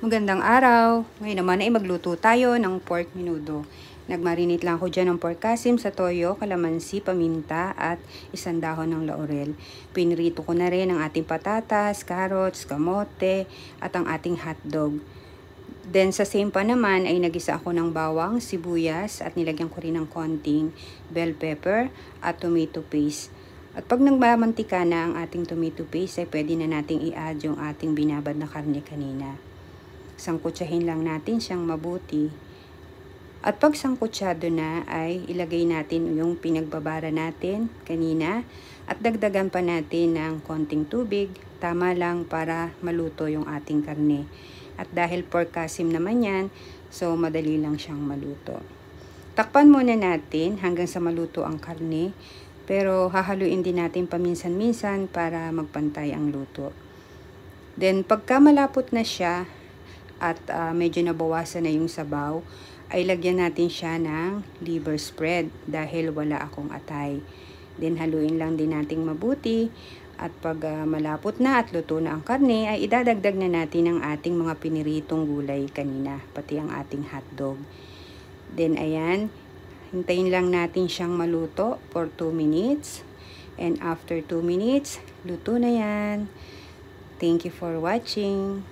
Magandang araw! Ngayon naman ay magluto tayo ng pork menudo. Nagmarinate lang ako dyan ng pork kasim sa toyo, kalamansi, paminta at isang dahon ng laurel. Pinrito ko na rin ang ating patatas, carrots, kamote at ang ating hotdog. Then sa same pa naman ay nagisa ako ng bawang, sibuyas at nilagyan ko rin ng konting bell pepper at tomato paste. At pag nagmamantika na ang ating tomato paste ay pwede na nating i-add yung ating binabad na karne kanina. Sangkutsahin lang natin siyang mabuti. At pag sangkutsado na ay ilagay natin yung pinagbabara natin kanina at dagdagan pa natin ng konting tubig, tama lang para maluto yung ating karne. At dahil pork kasim naman yan, so madali lang siyang maluto. Takpan muna natin hanggang sa maluto ang karne, pero hahaluin din natin paminsan-minsan para magpantay ang luto. Then pagka malapot na siya, at medyo nabawasan na yung sabaw, ay lagyan natin siya ng liver spread dahil wala akong atay. Then haluin lang din nating mabuti at pag malapot na at luto na ang karne ay idadagdag na natin ang ating mga piniritong gulay kanina, pati ang ating hotdog. Then ayan, hintayin lang natin siyang maluto for 2 minutes and after 2 minutes, luto na yan. Thank you for watching.